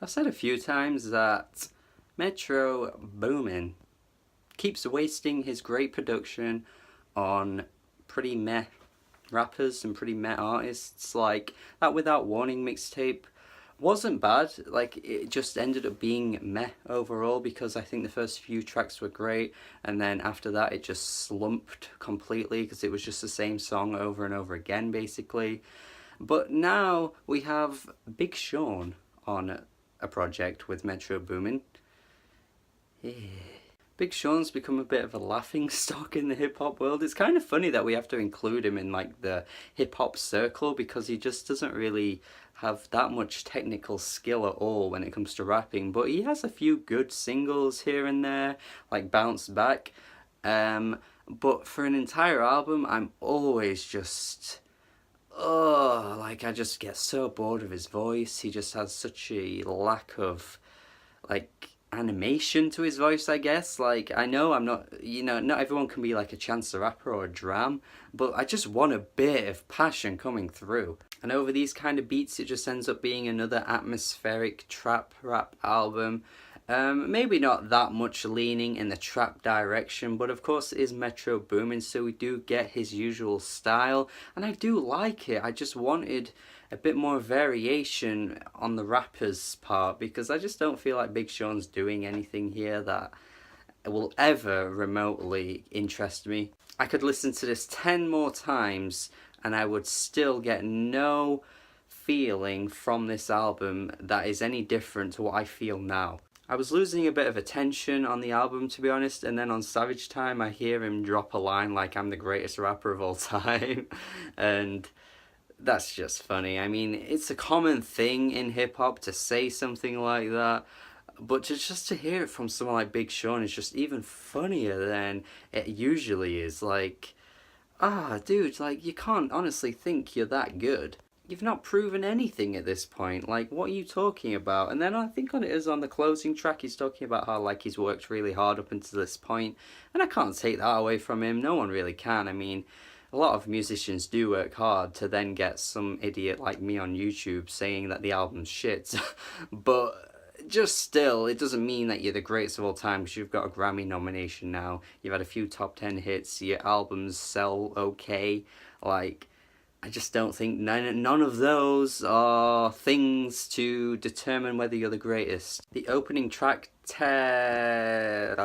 I've said a few times that Metro Boomin keeps wasting his great production on pretty meh rappers and pretty meh artists. Like that Without Warning mixtape wasn't bad, like it just ended up being meh overall because I think the first few tracks were great, and then after that it just slumped completely because it was just the same song over and over again basically. But now we have Big Sean on a project with Metro Boomin. Yeah. Big Sean's become a bit of a laughing stock in the hip hop world. It's kind of funny that we have to include him in like the hip hop circle because he just doesn't really have that much technical skill at all when it comes to rapping. But he has a few good singles here and there, like Bounce Back. But for an entire album, I'm always just like I just get so bored of his voice. He just has such a lack of like animation to his voice, I guess. Like I know I'm not, not everyone can be like a Chance the Rapper or a Dram, but I just want a bit of passion coming through. And over these kind of beats, it just ends up being another atmospheric trap rap album. Maybe not that much leaning in the trap direction, but of course it is Metro Boomin, so we do get his usual style, and I do like it. I just wanted a bit more variation on the rapper's part because I just don't feel like Big Sean's doing anything here that will ever remotely interest me. I could listen to this 10 more times and I would still get no feeling from this album that is any different to what I feel now. I was losing a bit of attention on the album, to be honest, and then on Savage Time I hear him drop a line like I'm the greatest rapper of all time, and that's just funny. I mean, it's a common thing in hip-hop to say something like that, but just to hear it from someone like Big Sean is just even funnier than it usually is. Like, dude, like, you can't honestly think you're that good. You've not proven anything at this point. Like, what are you talking about? And then I think on it is on the closing track, he's talking about how, like, he's worked really hard up until this point. And I can't take that away from him. No one really can. I mean, a lot of musicians do work hard to then get some idiot like me on YouTube saying that the album's shit. But just still, it doesn't mean that you're the greatest of all time because you've got a Grammy nomination now. You've had a few top 10 hits. Your albums sell okay. Like, I just don't think none of those are things to determine whether you're the greatest. The opening track, Go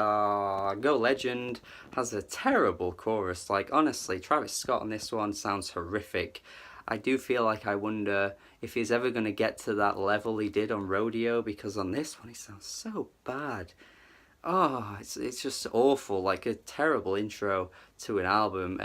Legend, has a terrible chorus. Like, honestly, Travis Scott on this one sounds horrific. I do feel like I wonder if he's ever going to get to that level he did on Rodeo, because on this one he sounds so bad. It's just awful, like a terrible intro to an album.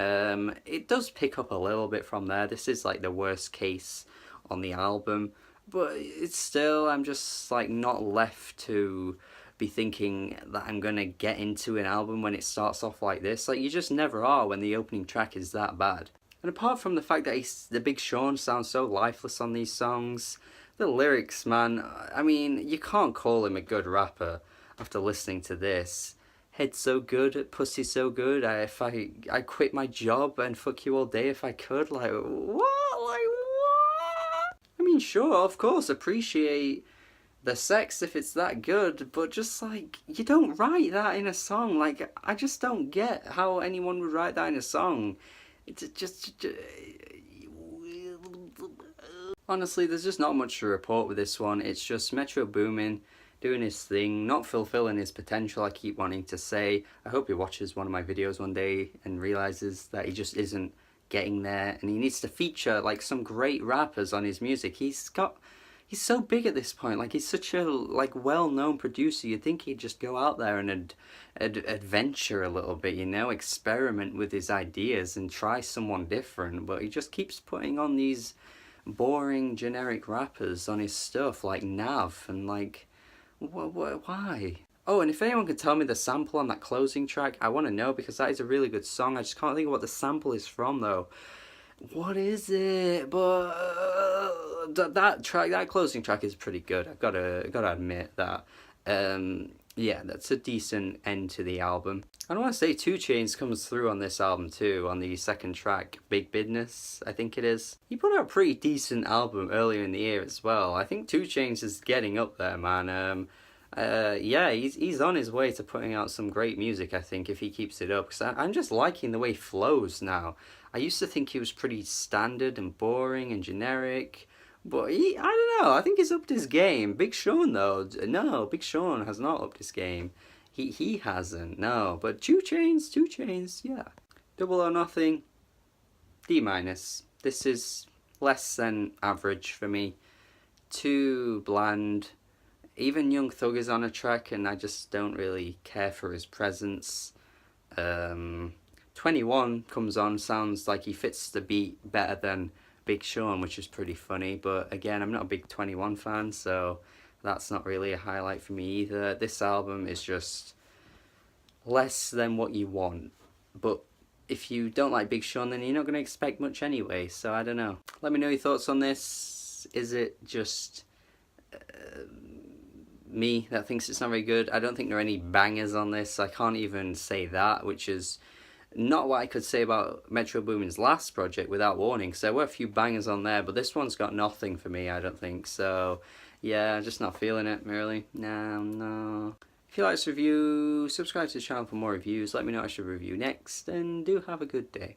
It does pick up a little bit from there. This is like the worst case on the album, but it's still, I'm just like not left to be thinking that I'm gonna get into an album when it starts off like this. Like, you just never are when the opening track is that bad. And apart from the fact that the Big Sean sounds so lifeless on these songs, the lyrics, man, I mean, you can't call him a good rapper after listening to this. Head so good, pussy so good, I quit my job and fuck you all day if I could. Like, what? Like, what? I mean, sure, of course, appreciate the sex if it's that good, but just like, you don't write that in a song. Like, I just don't get how anyone would write that in a song. It's just honestly, there's just not much to report with this one. It's just Metro Boomin doing his thing, not fulfilling his potential, I keep wanting to say. I hope he watches one of my videos one day and realizes that he just isn't getting there, and he needs to feature like some great rappers on his music. He's so big at this point. Like, he's such a like well-known producer. You'd think he'd just go out there and adventure a little bit, experiment with his ideas and try someone different. But he just keeps putting on these boring generic rappers on his stuff, like Nav, and like, why? Oh, and if anyone could tell me the sample on that closing track, I want to know, because that is a really good song. I just can't think of what the sample is from though. What is it? But that closing track is pretty good. I've got to admit that. yeah, that's a decent end to the album. I want to say 2 Chainz comes through on this album too, on the second track, Big Business, I think it is. He put out a pretty decent album earlier in the year as well. I think 2 Chainz is getting up there, man. Yeah, he's on his way to putting out some great music, I think, if he keeps it up. Because I'm just liking the way he flows now. I used to think he was pretty standard and boring and generic. But I don't know. I think he's upped his game. Big Sean though, no, Big Sean has not upped his game. He hasn't. No, but 2 Chainz, yeah. Double or Nothing, D minus. This is less than average for me. Too bland. Even Young Thug is on a track, and I just don't really care for his presence. 21 comes on, sounds like he fits the beat better than Big Sean, which is pretty funny. But again, I'm not a big 21 fan, so that's not really a highlight for me either. This album is just less than what you want. But if you don't like Big Sean, then you're not going to expect much anyway, so I don't know. Let me know your thoughts on this. Is it just me that thinks it's not very good? I don't think there are any bangers on this. I can't even say that, which is not what I could say about Metro Boomin's last project, Without Warning, because there were a few bangers on there, but this one's got nothing for me, I don't think. So yeah, I'm just not feeling it, really. No. If you like this review, subscribe to the channel for more reviews. Let me know what I should review next, and do have a good day.